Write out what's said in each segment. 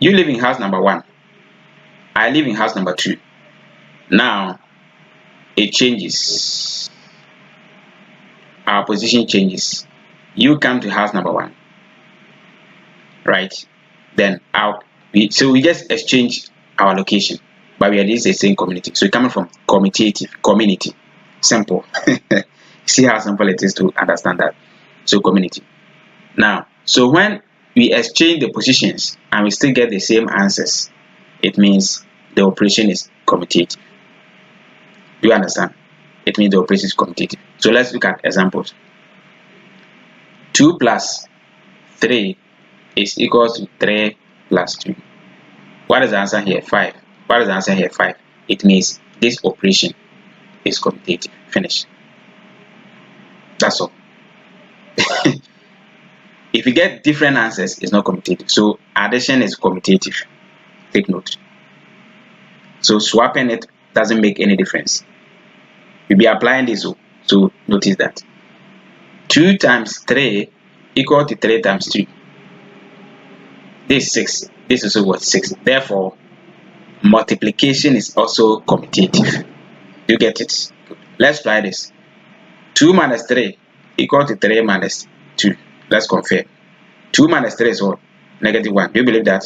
You live in house number 1. I live in house number 2. Now it changes. Our position changes. You come to house number 1, right? Then so we just exchange our location, but we are this the same community. So coming from commutative community. Simple. See how simple it is to understand that. So community. Now, so when we exchange the positions and we still get the same answers, it means the operation is commutative. Do you understand? It means the operation is commutative. So let's look at examples. 2 plus 3 is equal to 3 plus 2. What is the answer here? 5. What is the answer here? 5. It means this operation is commutative. Finish. That's all. If you get different answers, it's not commutative. So addition is commutative. Take note. So swapping it doesn't make any difference. You'll be applying this, so notice that. 2 times 3 equal to 3 times 2. This is 6. This is what? 6. Therefore, multiplication is also commutative. You get it? Good. Let's try this. 2 minus 3 equal to 3 minus 2. Let's compare. 2 minus 3 is what? -1. Do you believe that?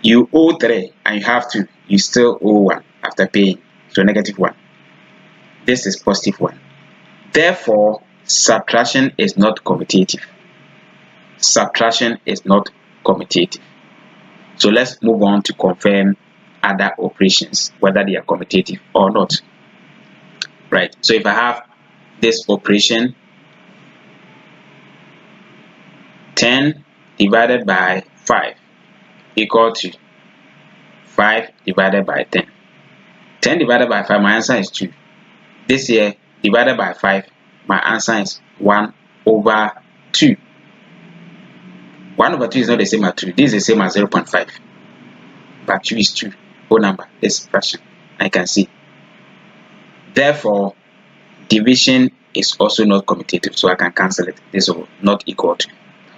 You owe 3 and you have 2. You still owe 1 after paying. So -1. This is +1. Therefore, subtraction is not commutative. Subtraction is not commutative. So let's move on to confirm other operations, whether they are commutative or not. Right. So if I have this operation, 10 divided by 5 equal to 5 divided by 10. 10 divided by 5, my answer is 2. This here divided by 5, my answer is 1/2. 1/2 is not the same as 2. This is the same as 0.5. But 2 is 2. Whole number. This fraction. I can see. Therefore, division is also not commutative. So I can cancel it. This is not equal to.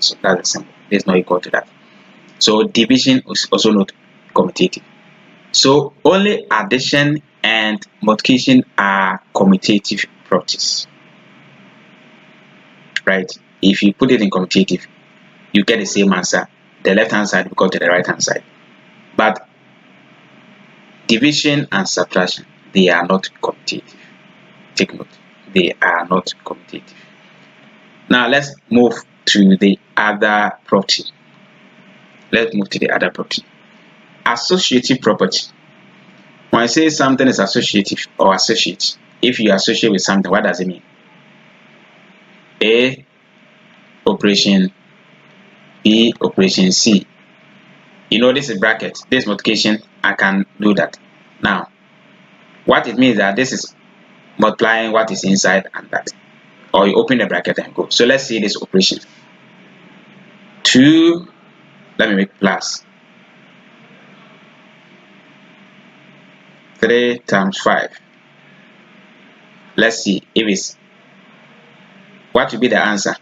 So that's the symbol. This is not equal to that. So division is also not commutative. So only addition and multiplication are commutative properties. Right? If you put it in commutative, you get the same answer. The left hand side will go to the right hand side. But division and subtraction, they are not commutative. Take note. They are not commutative. Now let's move to the other property. Let's move to the other property. Associative property. When I say something is associative or associate, if you associate with something, what does it mean? A operation, B operation, C. You know this is bracket, this multiplication, I can do that. Now, what it means that this is multiplying what is inside and that. Or you open the bracket and go. So let's see this operation. 2, let me make plus. 3 times 5. Let's see if it's, what will be the answer?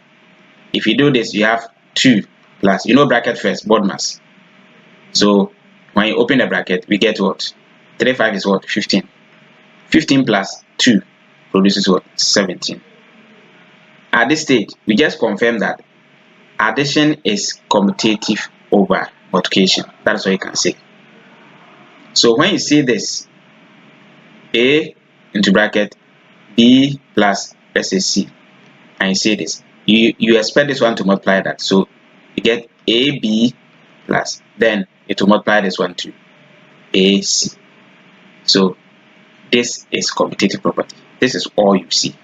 If you do this, you have 2 plus, you know bracket first, BODMAS. So when you open the bracket, we get what? 3 5 is what? 15. 15 plus 2 produces what? 17. At this stage, we just confirm that addition is commutative over multiplication. That's what you can say. So when you see this, A into bracket, B plus, let's say C, and you see this, you expect this one to multiply that. So you get AB plus, then it will multiply this one to AC. So this is commutative property. This is all you see.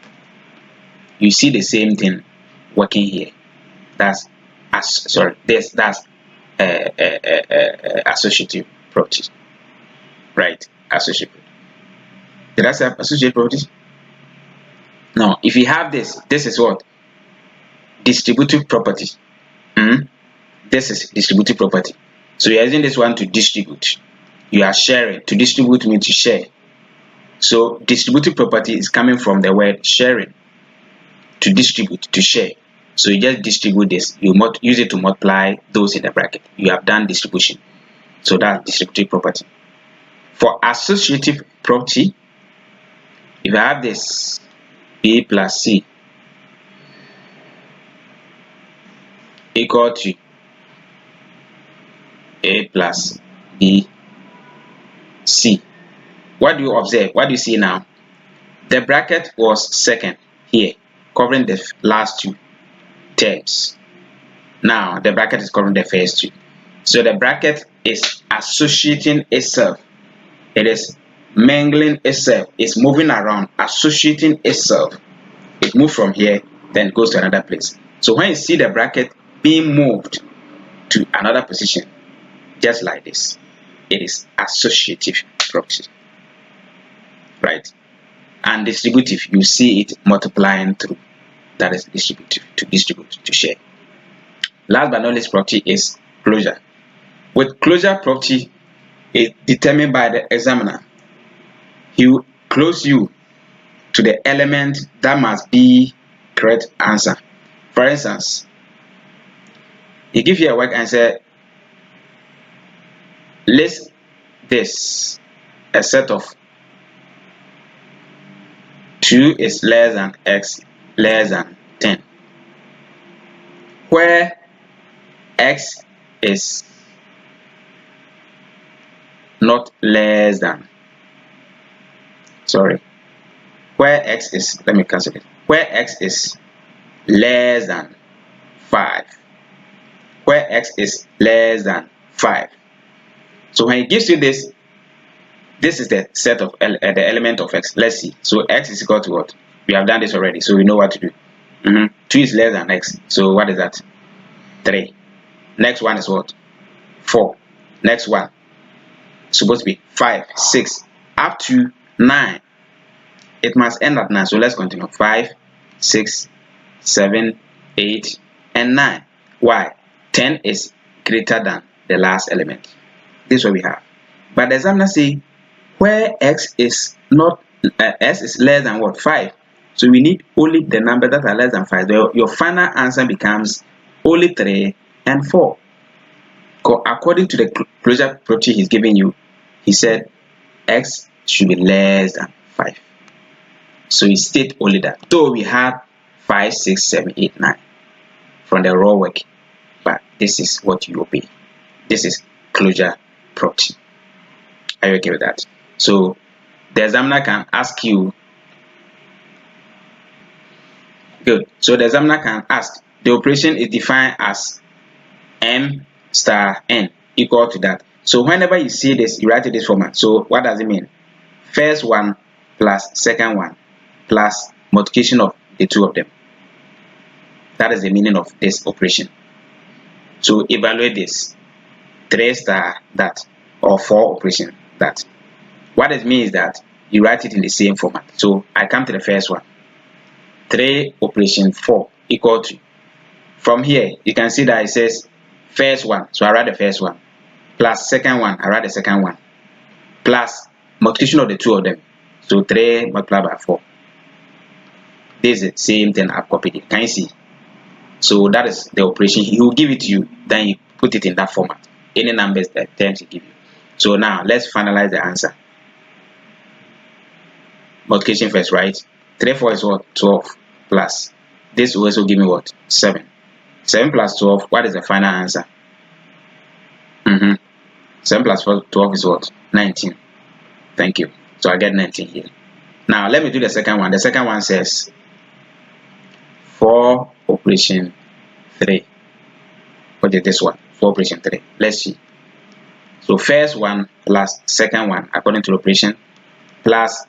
You see the same thing working here. That's associative property, right? Associative. Did I say associative property? Now, if you have this, this is what? Distributive property. This is distributive property. So you are using this one to distribute. You are sharing. To distribute means to share. So distributive property is coming from the word sharing. To distribute, to share. So you just distribute this. You use it to multiply those in the bracket. You have done distribution. So that's distributive property. For associative property, if I have this B plus C equal to A plus B C, what do you observe? What do you see now? The bracket was second here, covering the last two terms. Now the bracket is covering the first two. So the bracket is associating itself. It is mingling itself. It's moving around, associating itself. It moves from here, then it goes to another place. So when you see the bracket being moved to another position, just like this, it is associative property, right? And distributive, you see it multiplying through. That is distributive, to distribute, to share. Last but not least property is closure. With closure property, is determined by the examiner. He will close you to the element that must be correct answer. For instance, he give you a work and say, list this, a set of 2 is less than x less than 10, where x is not less than, where x is, let me cancel it, where x is less than 5, where x is less than 5. So when he gives you this, this is the set of the element of x. Let's see. So x is equal to what? We have done this already, so we know what to do. 2 is less than x. So what is that? 3. Next one is what? 4. Next one supposed to be 5, 6, up to 9. It must end at 9. So let's continue. 5, 6, 7, 8, and 9. Why? 10 is greater than the last element. This is what we have. But the examiner say where x is not x is less than what? 5. So we need only the number that are less than 5. Your final answer becomes only 3 and 4. According to the closure property he's giving you, he said x should be less than 5. So he state only that. Though we have 5, 6, 7, 8, 9 from the raw work, but this is what you obey. This is closure property. Are you okay with that? So the examiner can ask you, good. So the examiner can ask, the operation is defined as m star n equal to that. So whenever you see this, you write it this format. So what does it mean? First one plus second one plus multiplication of the two of them. That is the meaning of this operation. So evaluate this. 3 star that, or 4 operation that. What it means is that you write it in the same format. So I come to the first one. 3 operation 4 equal to. From here, you can see that it says first one. So I write the first one. Plus second one. I write the second one. Plus multiplication of the two of them. So 3 multiplied by 4. This is the same thing I've copied it. Can you see? So that is the operation. He will give it to you. Then you put it in that format. Any numbers that terms he give you. So now let's finalize the answer. Multiplication first, right? 3, 4 is what? 12 plus. This will also give me what? 7. 7 plus 12. What is the final answer? 7 plus 12 is what? 19. Thank you. So I get 19 here. Now let me do the second one. The second one says 4 operation 3. What is this one? 4 operation 3. Let's see. So first one plus second one according to the operation plus